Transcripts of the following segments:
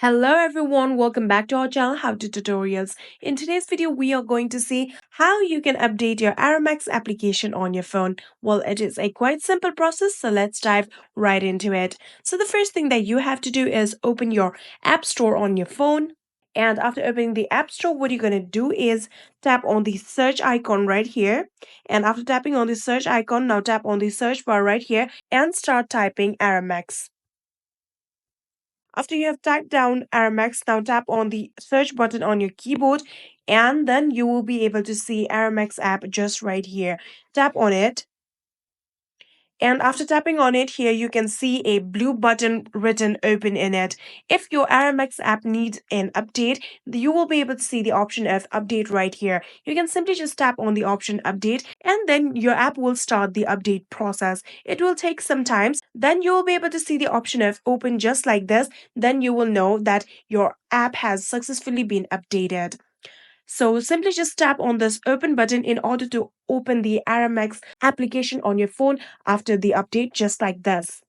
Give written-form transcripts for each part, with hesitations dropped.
Hello everyone, welcome back to our channel How to Tutorials. In today's video, we are going to see how you can update your Aramex application on your phone. Well, it is a quite simple process, so let's dive right into it. So the first thing that you have to do is open your App Store on your phone. And after opening the App Store, what you're going to do is tap on the search icon right here. And after tapping on the search icon, now tap on the search bar right here and start typing Aramex. After you have typed down Aramex, now tap on the search button on your keyboard and then you will be able to see Aramex app just right here. Tap on it. And after tapping on it here, you can see a blue button written open in it. If your Aramex app needs an update, you will be able to see the option of update right here. You can simply just tap on the option update and then your app will start the update process. It will take some time. Then you will be able to see the option of open just like this. Then you will know that your app has successfully been updated. So simply just tap on this open button in order to open the Aramex application on your phone after the update, just like this.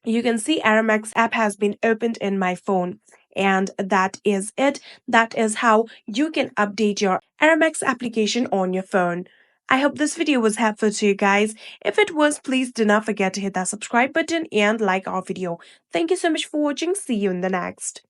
You can see Aramex app has been opened in my phone. And that is it. That is how you can update your Aramex application on your phone. I hope this video was helpful to you guys. If it was, please do not forget to hit that subscribe button and like our video. Thank you so much for watching. See you in the next.